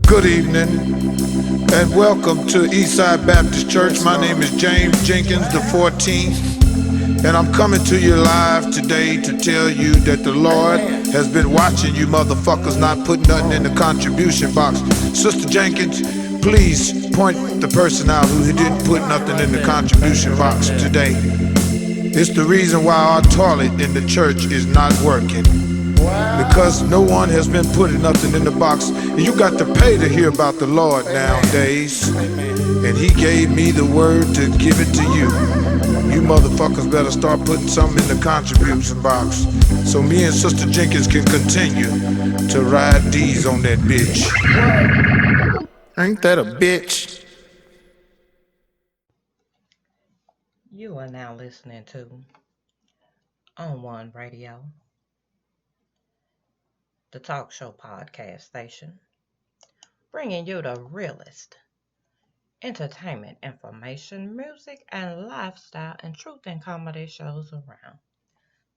Good evening and welcome to Eastside Baptist Church. My name is James Jenkins the 14th, and I'm coming to you live today to tell you that the Lord has been watching you motherfuckers not put nothing in the contribution box. Sister Jenkins, please point the person out who didn't put nothing in the contribution box today. It's the reason why our toilet in the church is not working. Because no one has been putting nothing in the box. And you got to pay to hear about the Lord nowadays. And he gave me the word to give it to you. You motherfuckers better start putting something in the contribution box so me and Sister Jenkins can continue to ride D's on that bitch. Ain't that a bitch? You are now listening to On One Radio, the talk show podcast station, bringing you the realest entertainment, information, music, and lifestyle and truth and comedy shows around.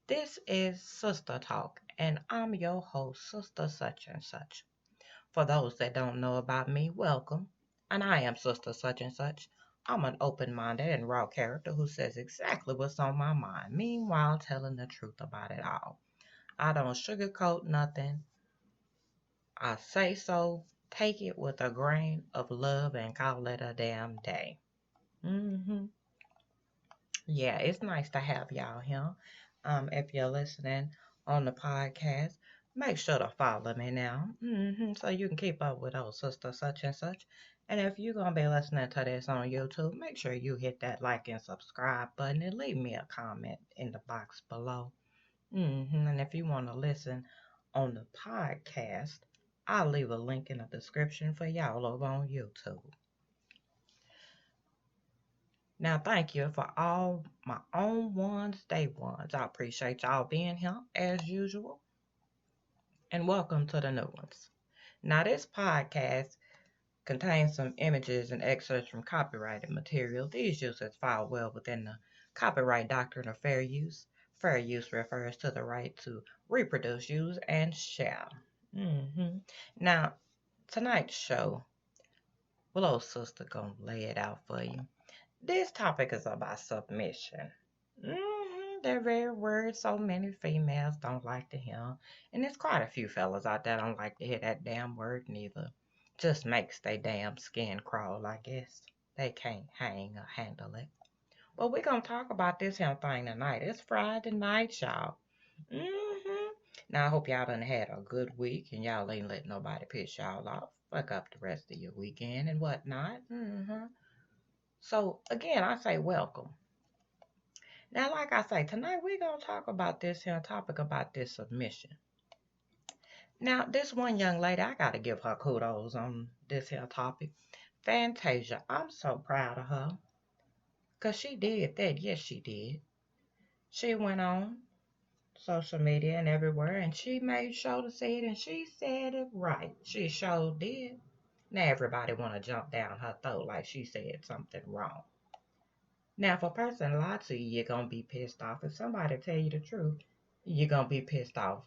This is Sister Talk, and I'm your host, Sister Such and Such. For those that don't know about me, welcome. And I am Sister Such and Such. I'm an open minded and raw character who says exactly what's on my mind, meanwhile telling the truth about it all. I don't sugarcoat nothing. I say so. Take it with a grain of love and call it a damn day. hmm Yeah, it's nice to have y'all here. If you're listening on the podcast, make sure to follow me now, so you can keep up with old sister such and such. And if you're gonna be listening to this on YouTube, make sure you hit that like and subscribe button and leave me a comment in the box below. And if you want to listen on the podcast, I'll leave a link in the description for y'all over on YouTube. Now, thank you for all my own ones, day ones. I appreciate y'all being here as usual. And welcome to the new ones. Now, this podcast contains some images and excerpts from copyrighted material. These uses fall well within the copyright doctrine of fair use. Fair use refers to the right to reproduce, use, and share. Now, tonight's show, Willow Sister gonna lay it out for you. This topic is about submission. They're very words so many females don't like to hear, and there's quite a few fellas out there don't like to hear that damn word neither. Just makes they damn skin crawl, I guess. They can't hang or handle it. But we're gonna talk about this here thing tonight. It's Friday night, y'all. Now I hope y'all done had a good week and y'all ain't let nobody piss y'all off. Fuck up the rest of your weekend and whatnot. So again, I say welcome. Now, like I say, tonight we're gonna talk about this here topic about this submission. Now, this one young lady, I gotta give her kudos on this here topic. Fantasia, I'm so proud of her. Cause she did that, yes she did. She went on social media and everywhere and she made sure to say it and she said it right. She sure did. Now everybody wanna jump down her throat like she said something wrong. Now, if a person lie to you, you're gonna be pissed off. If somebody tell you the truth, you're gonna be pissed off.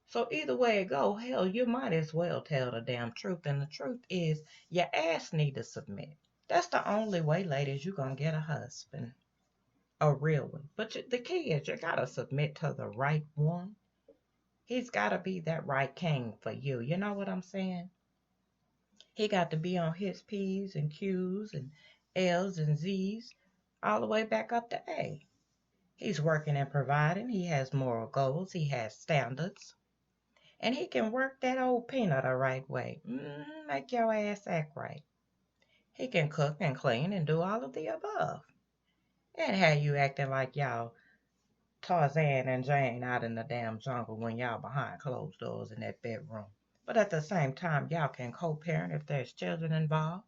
So either way it go, hell, you might as well tell the damn truth. And the truth is, your ass need to submit. That's the only way, ladies, you gonna get a husband, a real one. But the key is you gotta submit to the right one. He's gotta be that right king for you. You know what I'm saying? He got to be on his P's and Q's and L's and Z's all the way back up to A. He's working and providing. He has moral goals. He has standards. And he can work that old peanut the right way. Make your ass act right. He can cook and clean and do all of the above. And have you acting like y'all Tarzan and Jane out in the damn jungle when y'all behind closed doors in that bedroom. But at the same time, y'all can co-parent if there's children involved.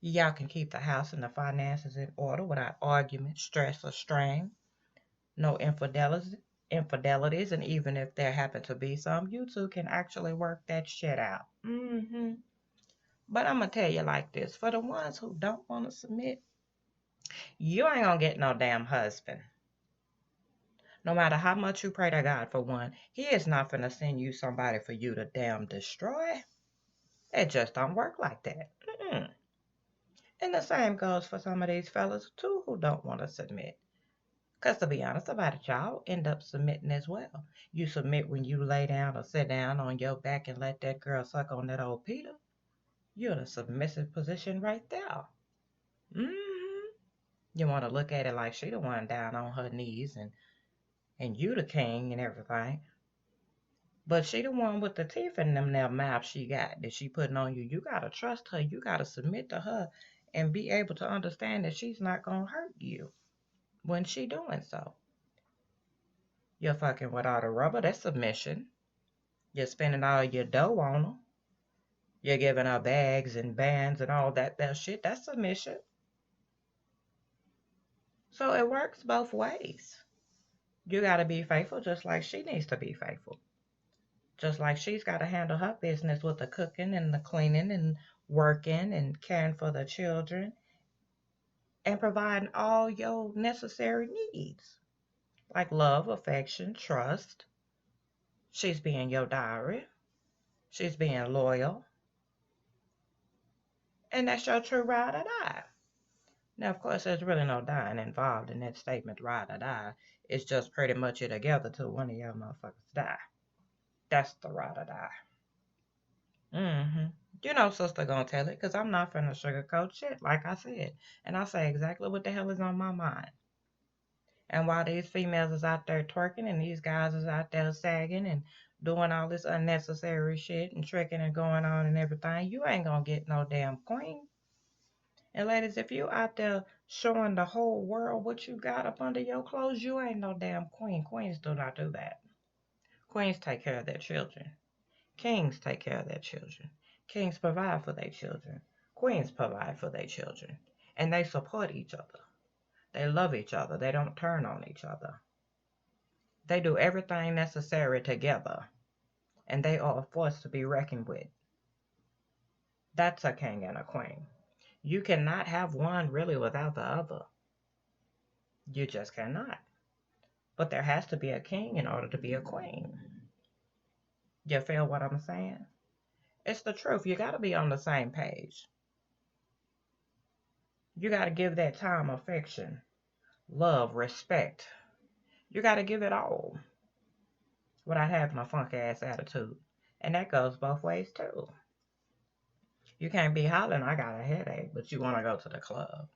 Y'all can keep the house and the finances in order without argument, stress, or strain. No infidelities, and even if there happen to be some, you two can actually work that shit out. But I'm gonna tell you like this: for the ones who don't want to submit, you ain't gonna get no damn husband. No matter how much you pray to God for one, He is not gonna send you somebody for you to damn destroy. It just don't work like that. Mm-mm. And the same goes for some of these fellas too who don't want to submit. Because to be honest about it, y'all end up submitting as well. You submit when you lay down or sit down on your back and let that girl suck on that old Peter. You're in a submissive position right there. hmm You want to look at it like she the one down on her knees and you the king and everything. But she the one with the teeth in them there mouth she got that she putting on you. You gotta trust her. You gotta submit to her and be able to understand that she's not gonna hurt you when she doing so. You're fucking with all the rubber, that's submission. You're spending all your dough on her. You're giving her bags and bands and all that shit. That's submission. So it works both ways. You gotta be faithful just like she needs to be faithful. Just like she's gotta handle her business with the cooking and the cleaning and working and caring for the children and providing all your necessary needs like love, affection, trust. She's being your diary. She's being loyal. And that's your true ride or die. Now, of course, there's really no dying involved in that statement, ride or die. It's just pretty much it together till one of y'all motherfuckers die. That's the ride or die. Mm-hmm. You know, sister gonna tell it, because I'm not finna sugarcoat shit, like I said. And I say exactly what the hell is on my mind. And while these females is out there twerking and these guys is out there sagging and doing all this unnecessary shit and tricking and going on and everything, you ain't gonna get no damn queen. And ladies, if you out there showing the whole world what you got up under your clothes, you ain't no damn queen. Queens do not do that. Queens take care of their children. Kings take care of their children. Kings provide for their children. Queens provide for their children. And they support each other. They love each other. They don't turn on each other. They do everything necessary together. And they are a force to be reckoned with. That's a king and a queen. You cannot have one really without the other. You just cannot. But there has to be a king in order to be a queen. You feel what I'm saying? It's the truth. You got to be on the same page. You got to give that time affection, love, respect. You got to give it all without having a funk ass attitude. And that goes both ways too. You can't be hollering, I got a headache, but you want to go to the club.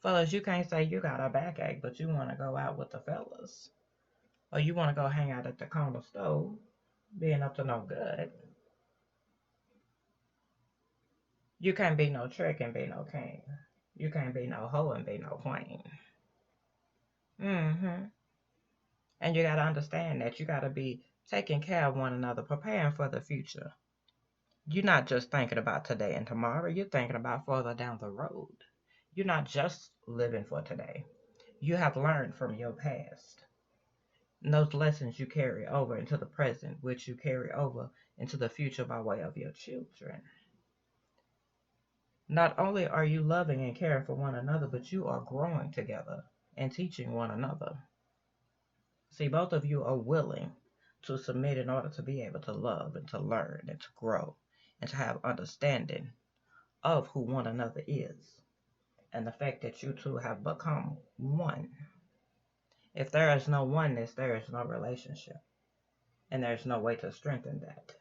Fellas, you can't say you got a backache, but you want to go out with the fellas. Or you want to go hang out at the corner stove, being up to no good. You can't be no trick and be no king. You can't be no hoe and be no queen. Mm-hmm. And you got to understand that you got to be taking care of one another, preparing for the future. You're not just thinking about today and tomorrow, you're thinking about further down the road. You're not just living for today. You have learned from your past. And those lessons you carry over into the present, which you carry over into the future by way of your children. Not only are you loving and caring for one another, but you are growing together and teaching one another. See, both of you are willing to submit in order to be able to love and to learn and to grow and to have understanding of who one another is and the fact that you two have become one. If there is no oneness, there is no relationship, and there's no way to strengthen that.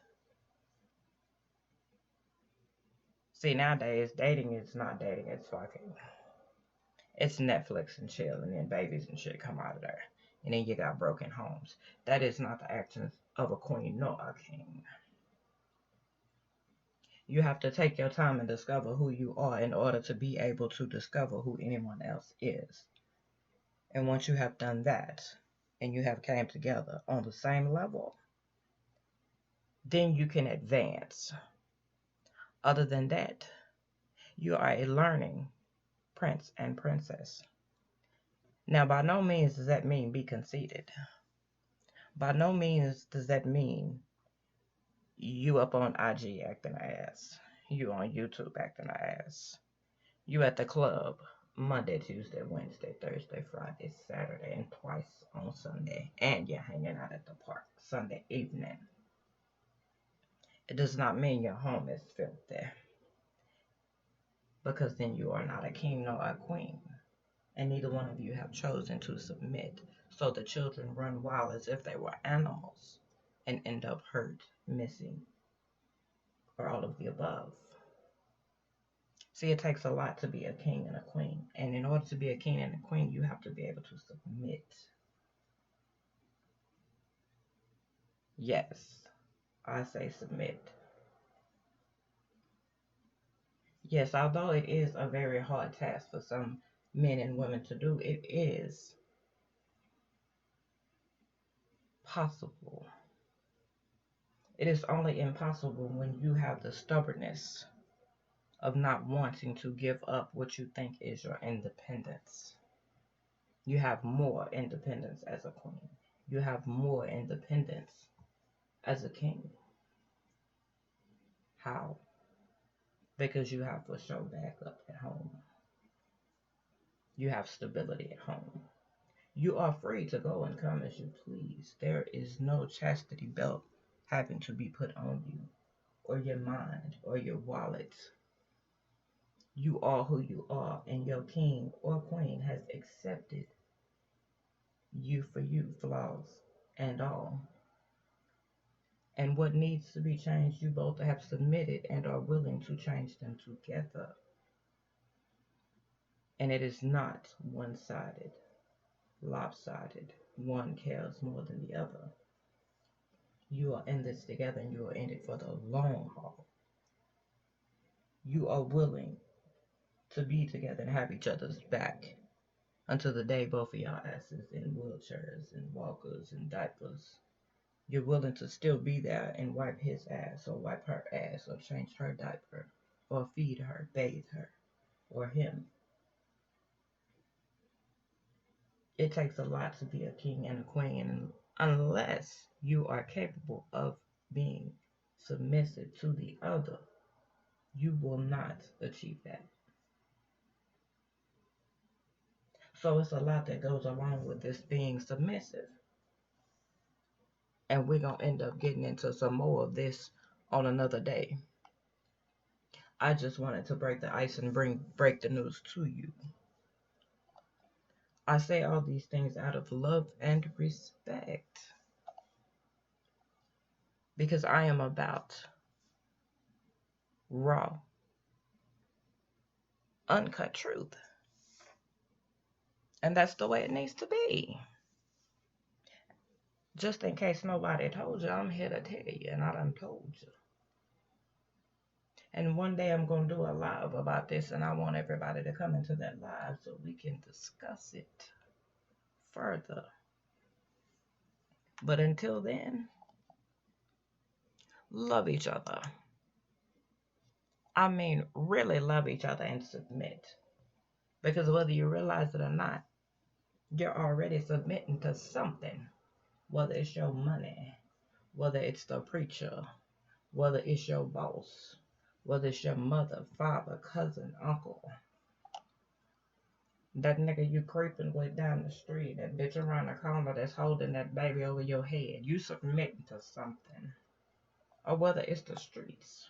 See, nowadays, dating is not dating, it's fucking. It's Netflix and chill, and then babies and shit come out of there. And then you got broken homes. That is not the actions of a queen nor a king. You have to take your time and discover who you are in order to be able to discover who anyone else is. And once you have done that, and you have came together on the same level, then you can advance. Other than that, you are a learning prince and princess. Now, by no means does that mean be conceited. By no means does that mean you up on IG acting ass. You on YouTube acting ass. You at the club Monday, Tuesday, Wednesday, Thursday, Friday, Saturday, and twice on Sunday. And you're hanging out at the park Sunday evening. It does not mean your home is filthy, because then you are not a king nor a queen, and neither one of you have chosen to submit. So the children run wild as if they were animals and end up hurt, missing, or all of the above. See, it takes a lot to be a king and a queen. And in order to be a king and a queen, you have to be able to submit. Yes, I say submit. Yes, although it is a very hard task for some men and women to do, it is possible. It is only impossible when you have the stubbornness of not wanting to give up what you think is your independence. You have more independence as a queen. You have more independence as a king. How? Because you have a show backup at home. You have stability at home. You are free to go and come as you please. There is no chastity belt having to be put on you, or your mind, or your wallet. You are who you are, and your king or queen has accepted you for you, flaws and all. And what needs to be changed, you both have submitted and are willing to change them together. And it is not one-sided, lopsided. One cares more than the other. You are in this together, and you are in it for the long haul. You are willing to be together and have each other's back until the day both of y'all asses in wheelchairs and walkers and diapers. You're willing to still be there and wipe his ass or wipe her ass or change her diaper or feed her, bathe her, or him. It takes a lot to be a king and a queen, and unless you are capable of being submissive to the other, you will not achieve that. So it's a lot that goes along with this being submissive. And we're going to end up getting into some more of this on another day. I just wanted to break the ice and break the news to you. I say all these things out of love and respect, because I am about raw, uncut truth. And that's the way it needs to be. Just in case nobody told you, I'm here to tell you, and I done told you. And one day I'm going to do a live about this, and I want everybody to come into that live so we can discuss it further. But until then, love each other. I mean, really love each other and submit. Because whether you realize it or not, you're already submitting to something. Whether it's your money, whether it's the preacher, whether it's your boss, whether it's your mother, father, cousin, uncle, that nigga you creeping with down the street, that bitch around the corner that's holding that baby over your head, you submitting to something. Or whether it's the streets,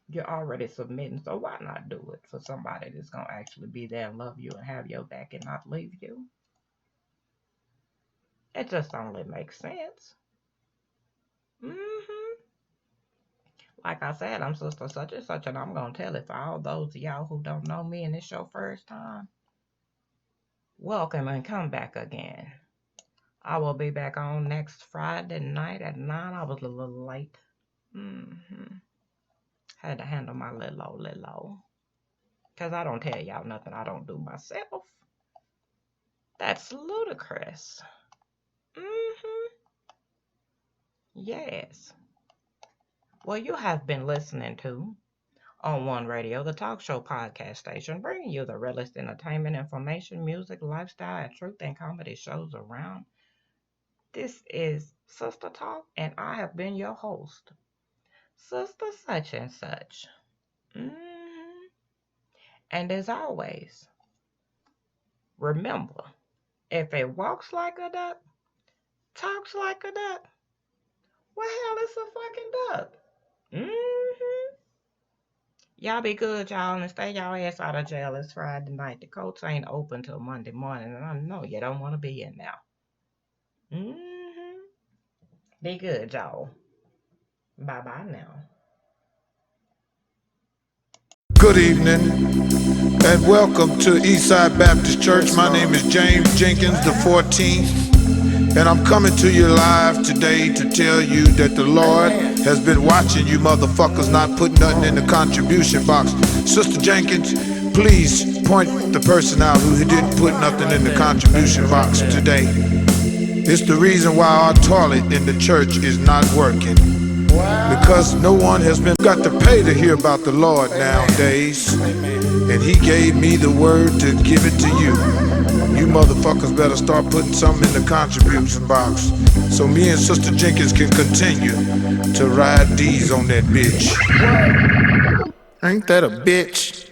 you're already submitting, so why not do it for somebody that's going to actually be there and love you and have your back and not leave you? It just only makes sense. Like I said, I'm sister such and such, and I'm going to tell it for all those of y'all who don't know me and it's your first time. Welcome and come back again. I will be back on next Friday night at 9. I was a little late. Had to handle my little. Because I don't tell y'all nothing I don't do myself. That's ludicrous. Yes. Well, you have been listening to On One Radio, the talk show podcast station, bringing you the realest entertainment, information, music, lifestyle, and truth and comedy shows around. This is Sister Talk, and I have been your host, Sister Such and Such. And as always, remember, if it walks like a duck, talks like a duck, what hell is a fucking duck? Mm-hmm. Y'all be good, y'all, and stay y'all ass out of jail. It's Friday night. The courts ain't open till Monday morning, and I know you don't want to be in there. Mm-hmm. Be good, y'all. Bye-bye now. Good evening, and welcome to Eastside Baptist Church. My name is James Jenkins the 14th, and I'm coming to you live today to tell you that the Lord has been watching you motherfuckers not put nothing in the contribution box. Sister Jenkins, please point the person out who didn't put nothing in the contribution box today. It's the reason why our toilet in the church is not working. Because no one has been got to pay to hear about the Lord nowadays. And he gave me the word to give it to you. You motherfuckers better start putting something in the contribution box so me and Sister Jenkins can continue to ride D's on that bitch. Ain't that a bitch?